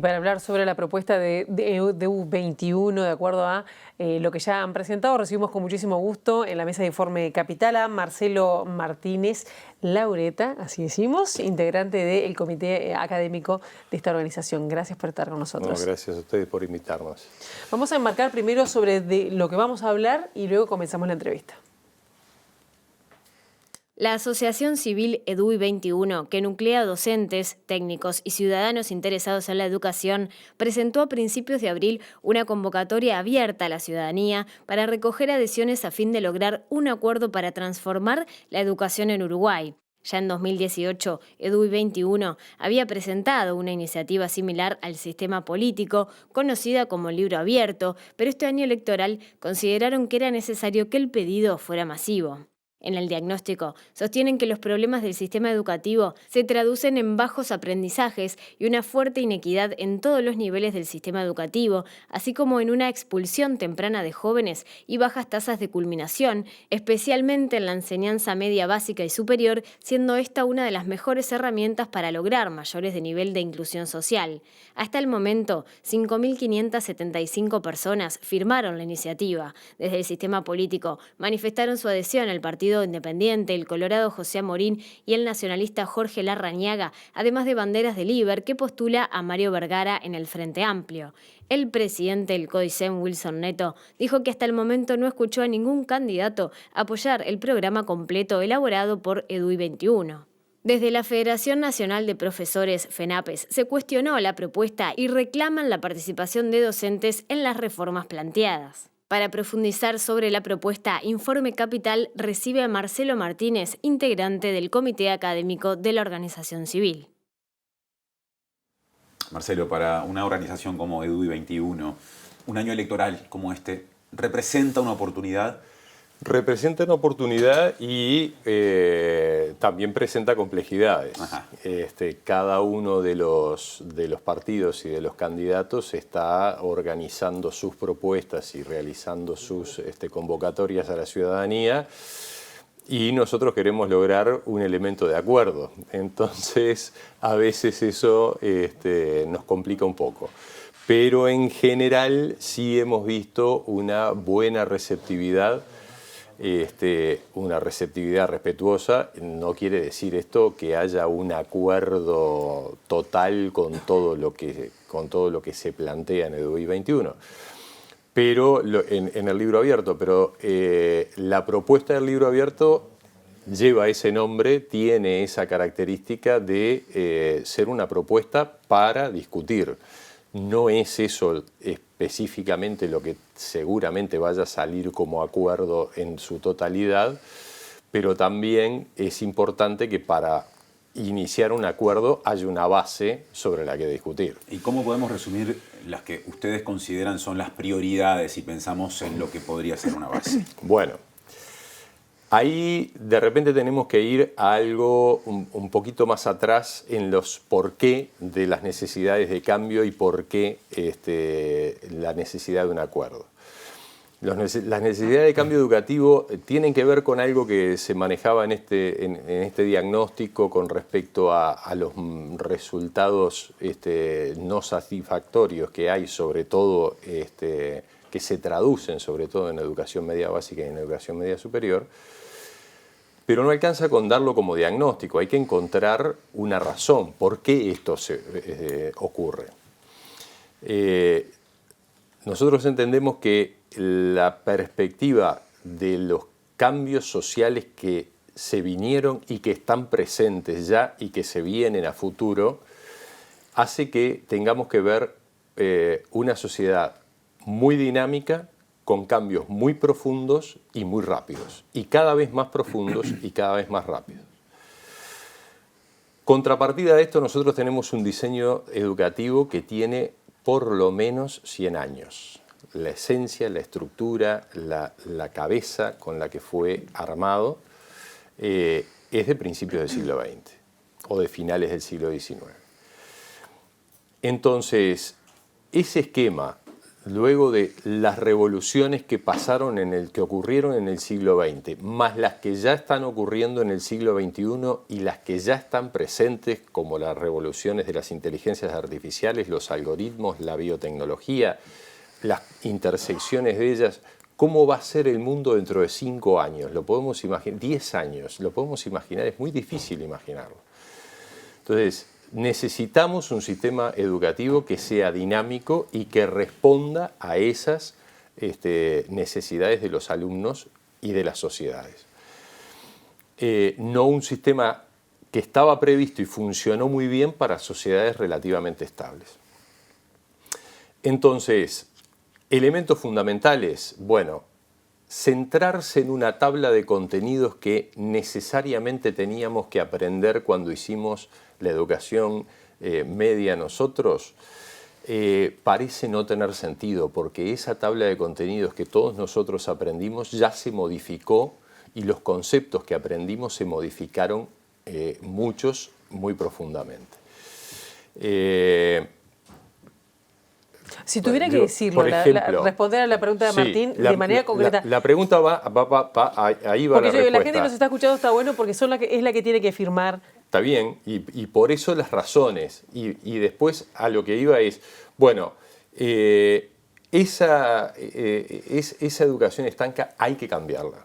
para hablar sobre la propuesta de EU21, de acuerdo a lo que ya han presentado, recibimos con muchísimo gusto en la mesa de informe Capital a Marcelo Martínez Laureta, así decimos, integrante del comité académico de esta organización. Gracias por estar con nosotros. No, gracias a ustedes por invitarnos. Vamos a enmarcar primero sobre lo que vamos a hablar y luego comenzamos la entrevista. La Asociación Civil EDUI21, que nuclea docentes, técnicos y ciudadanos interesados en la educación, presentó a principios de abril una convocatoria abierta a la ciudadanía para recoger adhesiones a fin de lograr un acuerdo para transformar la educación en Uruguay. Ya en 2018, EDUI21 había presentado una iniciativa similar al sistema político, conocida como Libro Abierto, pero este año electoral consideraron que era necesario que el pedido fuera masivo. En el diagnóstico, sostienen que los problemas del sistema educativo se traducen en bajos aprendizajes y una fuerte inequidad en todos los niveles del sistema educativo, así como en una expulsión temprana de jóvenes y bajas tasas de culminación, especialmente en la enseñanza media básica y superior, siendo esta una de las mejores herramientas para lograr mayores de nivel de inclusión social. Hasta el momento, 5.575 personas firmaron la iniciativa. Desde el sistema político manifestaron su adhesión al Partido Independiente, el colorado José Amorín y el nacionalista Jorge Larrañaga, además de banderas del IBER que postula a Mario Vergara en el Frente Amplio. El presidente del CODICEM, Wilson Neto, dijo que hasta el momento no escuchó a ningún candidato apoyar el programa completo elaborado por EDUI21. Desde la Federación Nacional de Profesores, FENAPES, se cuestionó la propuesta y reclaman la participación de docentes en las reformas planteadas. Para profundizar sobre la propuesta, Informe Capital recibe a Marcelo Martínez, integrante del Comité Académico de la Organización Civil. Marcelo, para una organización como EDUI21, un año electoral como este, ¿representa una oportunidad? Representa una oportunidad y también presenta complejidades. Cada uno de los partidos y de los candidatos está organizando sus propuestas y realizando sus convocatorias a la ciudadanía y nosotros queremos lograr un elemento de acuerdo. Entonces, a veces eso nos complica un poco. Pero en general sí hemos visto una buena receptividad. Una receptividad respetuosa. No quiere decir esto que haya un acuerdo total con todo lo que se plantea en EDUI21, pero en el libro abierto. Pero la propuesta del libro abierto lleva ese nombre, tiene esa característica de ser una propuesta para discutir. No es eso específicamente lo que seguramente vaya a salir como acuerdo en su totalidad, pero también es importante que para iniciar un acuerdo haya una base sobre la que discutir. ¿Y cómo podemos resumir las que ustedes consideran son las prioridades si pensamos en lo que podría ser una base? Bueno, ahí de repente tenemos que ir a algo un poquito más atrás en los por qué de las necesidades de cambio y por qué la necesidad de un acuerdo. Las necesidades de cambio educativo tienen que ver con algo que se manejaba en este diagnóstico con respecto a los resultados no satisfactorios que hay, sobre todo que se traducen sobre todo en educación media básica y en educación media superior. Pero no alcanza con darlo como diagnóstico, hay que encontrar una razón por qué esto ocurre. Nosotros entendemos que la perspectiva de los cambios sociales que se vinieron y que están presentes ya y que se vienen a futuro hace que tengamos que ver una sociedad muy dinámica, con cambios muy profundos y muy rápidos, y cada vez más profundos y cada vez más rápidos. Contrapartida de esto, nosotros tenemos un diseño educativo que tiene por lo menos 100 años. La esencia, la estructura, la cabeza con la que fue armado es de principios del siglo XX o de finales del siglo XIX. Entonces, ese esquema luego de las revoluciones que ocurrieron en el siglo XX, más las que ya están ocurriendo en el siglo XXI y las que ya están presentes, como las revoluciones de las inteligencias artificiales, los algoritmos, la biotecnología, las intersecciones de ellas, ¿cómo va a ser el mundo dentro de 5 años? Lo podemos imaginar, 10 años, lo podemos imaginar, es muy difícil imaginarlo. Entonces, necesitamos un sistema educativo que sea dinámico y que responda a esas necesidades de los alumnos y de las sociedades. No un sistema que estaba previsto y funcionó muy bien para sociedades relativamente estables. Entonces, elementos fundamentales, bueno, centrarse en una tabla de contenidos que necesariamente teníamos que aprender cuando hicimos la educación media nosotros, parece no tener sentido, porque esa tabla de contenidos que todos nosotros aprendimos ya se modificó y los conceptos que aprendimos se modificaron muchos muy profundamente. Si tuviera que decirlo, por ejemplo, responder a la pregunta de Martín de manera concreta. La pregunta ahí va porque la respuesta. La gente nos está escuchando, está bueno, porque es la que tiene que firmar. Está bien, y por eso las razones. Y después a lo que iba es, bueno, esa educación estanca hay que cambiarla.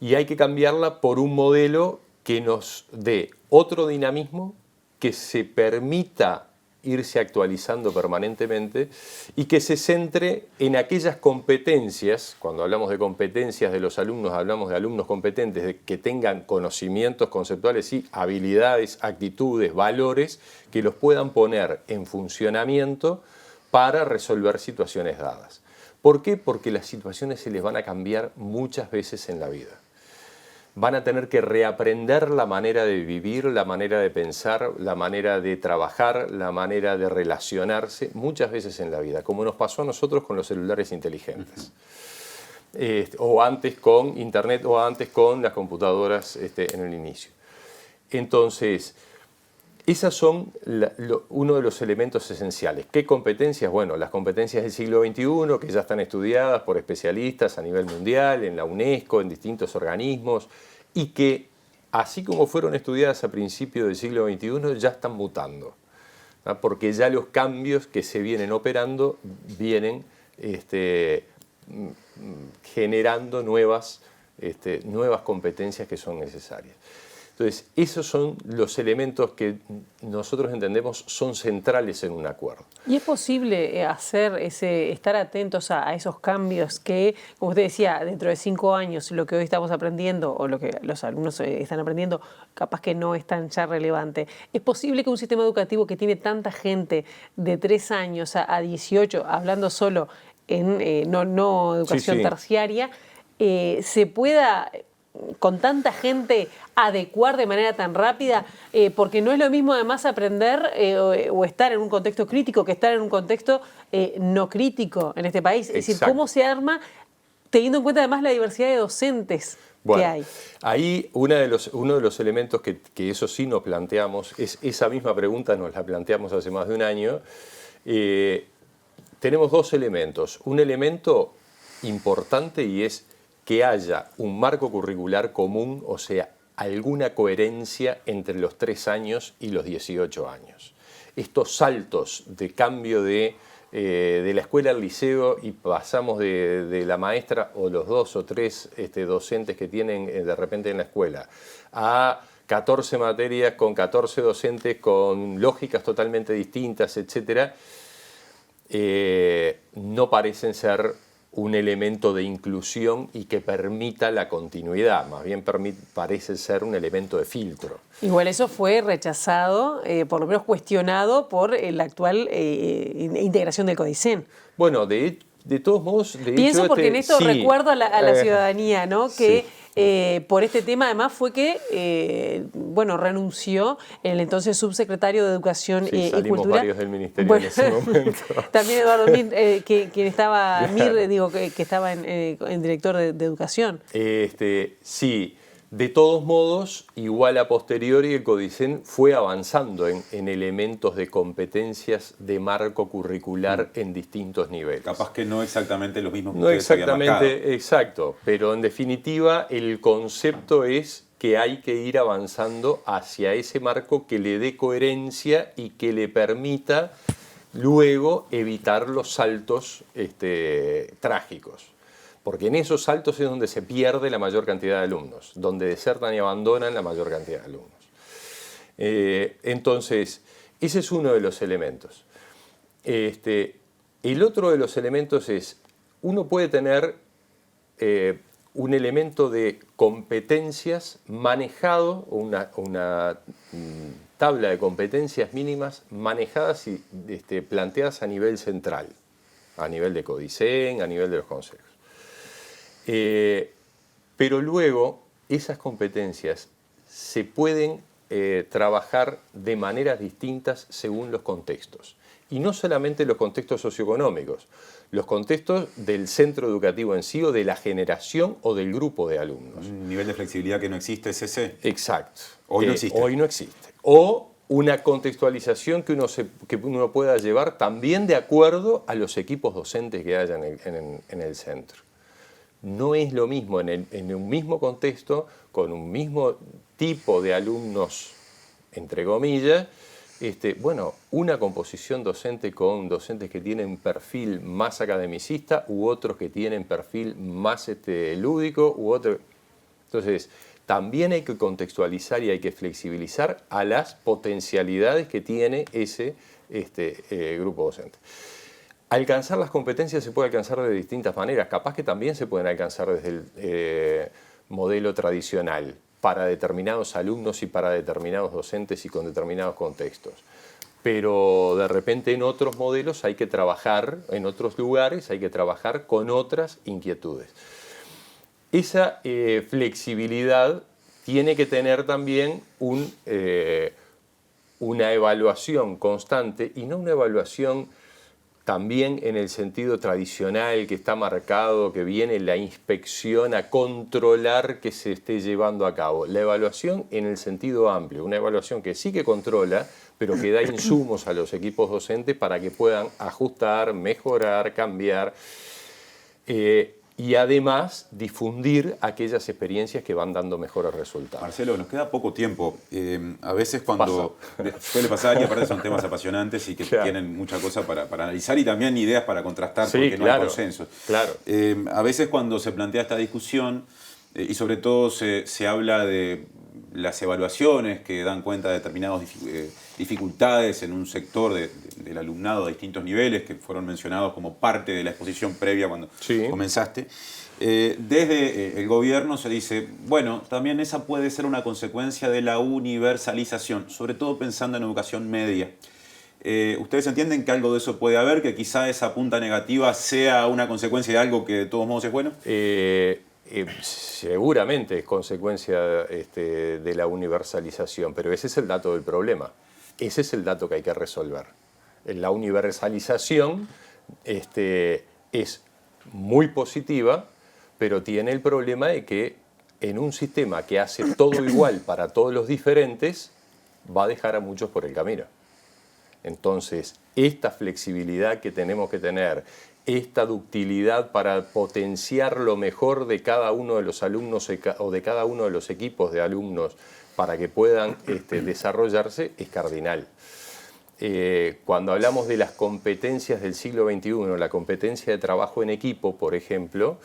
Y hay que cambiarla por un modelo que nos dé otro dinamismo, que se permita irse actualizando permanentemente y que se centre en aquellas competencias. Cuando hablamos de competencias de los alumnos, hablamos de alumnos competentes, de que tengan conocimientos conceptuales y habilidades, actitudes, valores que los puedan poner en funcionamiento para resolver situaciones dadas. ¿Por qué? Porque las situaciones se les van a cambiar muchas veces en la vida. Van a tener que reaprender la manera de vivir, la manera de pensar, la manera de trabajar, la manera de relacionarse, muchas veces en la vida, como nos pasó a nosotros con los celulares inteligentes. O antes con Internet, o antes con las computadoras en el inicio. Entonces, esas son uno de los elementos esenciales. ¿Qué competencias? Bueno, las competencias del siglo XXI, que ya están estudiadas por especialistas a nivel mundial, en la UNESCO, en distintos organismos, y que, así como fueron estudiadas a principios del siglo XXI, ya están mutando, ¿no? Porque ya los cambios que se vienen operando vienen generando nuevas competencias que son necesarias. Entonces, esos son los elementos que nosotros entendemos son centrales en un acuerdo. ¿Y es posible estar atentos a esos cambios que, como usted decía, dentro de 5 años lo que hoy estamos aprendiendo o lo que los alumnos están aprendiendo, capaz que no es tan ya relevante? ¿Es posible que un sistema educativo que tiene tanta gente de 3 años a 18, hablando solo en no educación terciaria, se pueda, con tanta gente, adecuar de manera tan rápida? Porque no es lo mismo además aprender o estar en un contexto crítico que estar en un contexto no crítico en este país. Es decir, ¿cómo se arma teniendo en cuenta además la diversidad de docentes que hay? Ahí uno de los elementos que eso sí nos planteamos, es esa misma pregunta nos la planteamos hace más de un año. Tenemos 2 elementos. Un elemento importante y es que haya un marco curricular común, o sea, alguna coherencia entre los 3 años y los 18 años. Estos saltos de cambio de la escuela al liceo y pasamos de la maestra o los 2 o 3 docentes que tienen de repente en la escuela a 14 materias con 14 docentes con lógicas totalmente distintas, etc., no parecen ser un elemento de inclusión y que permita la continuidad, más bien parece ser un elemento de filtro. Igual eso fue rechazado, por lo menos cuestionado por la actual integración del CODICEN. Bueno, de todos modos... Pienso porque en esto recuerdo a la ciudadanía, ¿no? Que por este tema además fue que renunció el entonces subsecretario de Educación y Cultura. Salimos varios del ministerio en ese momento. También Eduardo Mir, quien estaba, que estaba en director de Educación. Sí, De todos modos, igual a posteriori, el Codicen fue avanzando en elementos de competencias de marco curricular en distintos niveles. Capaz que no exactamente los mismos que No ustedes habían marcado. exactamente, exacto, pero en definitiva el concepto es que hay que ir avanzando hacia ese marco que le dé coherencia y que le permita luego evitar los saltos trágicos. Porque en esos saltos es donde se pierde la mayor cantidad de alumnos, donde desertan y abandonan la mayor cantidad de alumnos. Entonces, ese es uno de los elementos. El otro de los elementos es, uno puede tener un elemento de competencias manejado, una tabla de competencias mínimas manejadas y planteadas a nivel central, a nivel de Codicen, a nivel de los consejos. Pero luego esas competencias se pueden trabajar de maneras distintas según los contextos. Y no solamente los contextos socioeconómicos, los contextos del centro educativo en sí o de la generación o del grupo de alumnos. ¿Un nivel de flexibilidad que no existe es ese? Exacto. Hoy no existe. Hoy no existe. O una contextualización que uno pueda llevar también de acuerdo a los equipos docentes que haya en el centro. No es lo mismo en un mismo contexto, con un mismo tipo de alumnos, entre comillas, una composición docente con docentes que tienen perfil más academicista u otros que tienen perfil más lúdico u otro. Entonces, también hay que contextualizar y hay que flexibilizar a las potencialidades que tiene ese grupo docente. Alcanzar las competencias se puede alcanzar de distintas maneras, capaz que también se pueden alcanzar desde el modelo tradicional para determinados alumnos y para determinados docentes y con determinados contextos. Pero de repente en otros modelos hay que trabajar, en otros lugares hay que trabajar con otras inquietudes. Esa flexibilidad tiene que tener también una evaluación constante y no una evaluación también en el sentido tradicional que está marcado, que viene la inspección a controlar que se esté llevando a cabo. La evaluación en el sentido amplio, una evaluación que sí que controla, pero que da insumos a los equipos docentes para que puedan ajustar, mejorar, cambiar y además difundir aquellas experiencias que van dando mejores resultados. Marcelo, nos queda poco tiempo. A veces cuando suele pasar, y aparte son temas apasionantes y que tienen mucha cosa para analizar y también ideas para contrastar porque no hay consenso. Claro. A veces cuando se plantea esta discusión y sobre todo se habla de las evaluaciones que dan cuenta de determinadas dificultades en un sector del alumnado a distintos niveles que fueron mencionados como parte de la exposición previa cuando comenzaste. Desde el gobierno se dice, bueno, también esa puede ser una consecuencia de la universalización, sobre todo pensando en educación media. ¿Ustedes entienden que algo de eso puede haber, que quizá esa punta negativa sea una consecuencia de algo que de todos modos es bueno? Seguramente es consecuencia de la universalización, pero ese es el dato del problema. Ese es el dato que hay que resolver. La universalización es muy positiva, pero tiene el problema de que en un sistema que hace todo igual para todos los diferentes, va a dejar a muchos por el camino. Entonces, esta flexibilidad que tenemos que tener, esta ductilidad para potenciar lo mejor de cada uno de los alumnos o de cada uno de los equipos de alumnos para que puedan desarrollarse, es cardinal. Cuando hablamos de las competencias del siglo XXI, la competencia de trabajo en equipo, por ejemplo,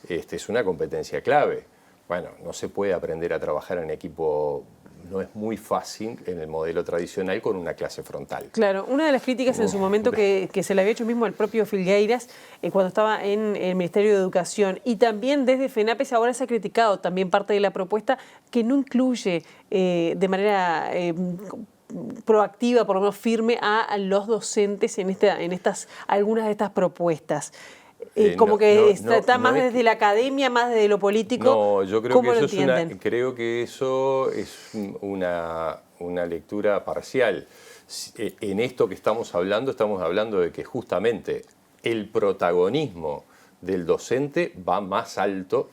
es una competencia clave. Bueno, no se puede aprender a trabajar en equipo, no es muy fácil en el modelo tradicional con una clase frontal. Claro, una de las críticas en su momento que se le había hecho mismo al propio Filgueiras cuando estaba en el Ministerio de Educación y también desde FENAPES ahora se ha criticado también parte de la propuesta que no incluye de manera proactiva, por lo menos firme, a los docentes en algunas de estas propuesnas. Como que está más desde la academia, más desde lo político. No, yo creo ¿Cómo que lo eso entienden? creo que eso es una lectura parcial. En esto que estamos hablando de que justamente el protagonismo del docente va más alto.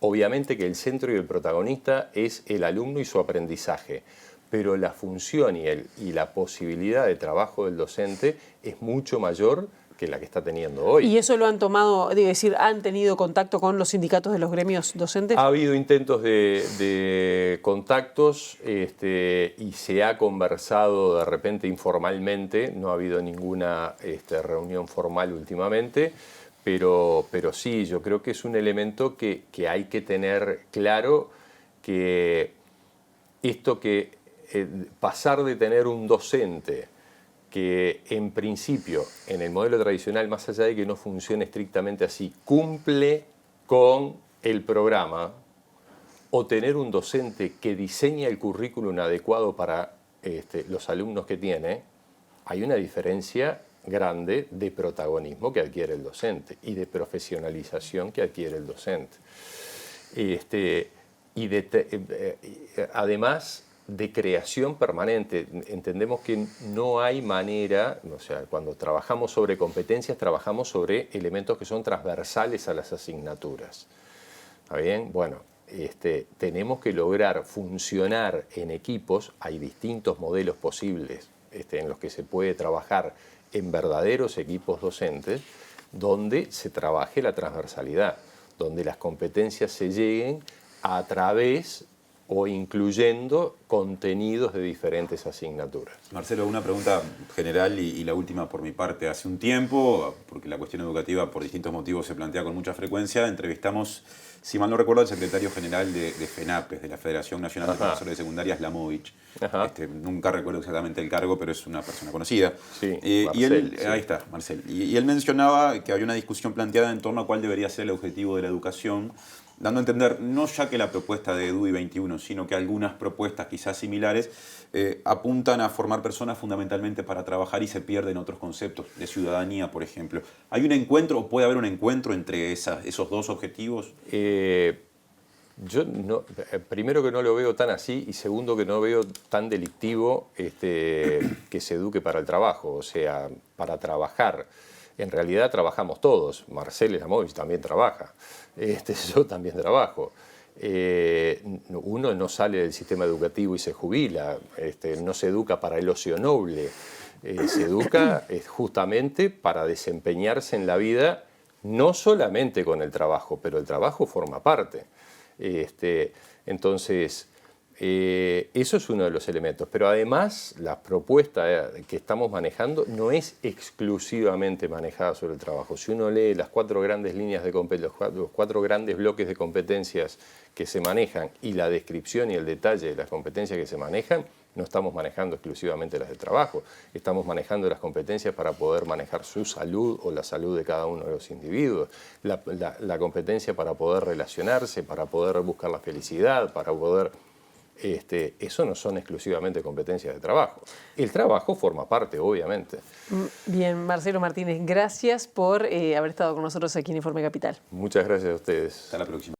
obviamente que el centro y el protagonista es el alumno y su aprendizaje, pero la función y la posibilidad de trabajo del docente es mucho mayor que la que está teniendo hoy. ¿Y eso lo han tomado, es decir, han tenido contacto con los sindicatos de los gremios docentes? Ha habido intentos de contactos y se ha conversado de repente informalmente, no ha habido ninguna reunión formal últimamente, pero sí, yo creo que es un elemento que hay que tener claro, que esto que pasar de tener un docente que en principio, en el modelo tradicional, más allá de que no funcione estrictamente así, cumple con el programa, o tener un docente que diseña el currículum adecuado para los alumnos que tiene, hay una diferencia grande de protagonismo que adquiere el docente y de profesionalización que adquiere el docente. Además, de creación permanente. Entendemos que no hay manera, o sea, cuando trabajamos sobre competencias, trabajamos sobre elementos que son transversales a las asignaturas. ¿Está bien? Bueno, tenemos que lograr funcionar en equipos. Hay distintos modelos posibles en los que se puede trabajar en verdaderos equipos docentes, donde se trabaje la transversalidad, donde las competencias se lleguen a través o incluyendo contenidos de diferentes asignaturas. Marcelo, una pregunta general y la última por mi parte. Hace un tiempo, porque la cuestión educativa por distintos motivos se plantea con mucha frecuencia, entrevistamos, si mal no recuerdo, al secretario general de FENAPES, de la Federación Nacional de Profesores de Secundaria, Slamovich. Nunca recuerdo exactamente el cargo, pero es una persona conocida. Sí, y él, sí. Ahí está, Marcel. Y él mencionaba que había una discusión planteada en torno a cuál debería ser el objetivo de la educación, dando a entender no ya que la propuesta de EDUI 21, sino que algunas propuestas quizás similares apuntan a formar personas fundamentalmente para trabajar y se pierden otros conceptos de ciudadanía, por ejemplo. ¿Hay un encuentro o puede haber un encuentro entre esos dos objetivos? Yo primero que no lo veo tan así y segundo que no veo tan delictivo que se eduque para el trabajo, o sea, para trabajar. En realidad trabajamos todos. Marcel Slamovich también trabaja. Yo también trabajo. Uno no sale del sistema educativo y se jubila. No se educa para el ocio noble. Se educa justamente para desempeñarse en la vida, no solamente con el trabajo, pero el trabajo forma parte. Entonces, eso es uno de los elementos, pero además la propuesta que estamos manejando no es exclusivamente manejada sobre el trabajo. Si uno lee las 4 grandes líneas de los 4 grandes bloques de competencias que se manejan y la descripción y el detalle de las competencias que se manejan, no estamos manejando exclusivamente las de trabajo, estamos manejando las competencias para poder manejar su salud o la salud de cada uno de los individuos, la competencia para poder relacionarse, para poder buscar la felicidad, para poder... eso no son exclusivamente competencias de trabajo. El trabajo forma parte, obviamente. Bien, Marcelo Martínez, gracias por haber estado con nosotros aquí en Informe Capital. Muchas gracias a ustedes. Hasta la próxima.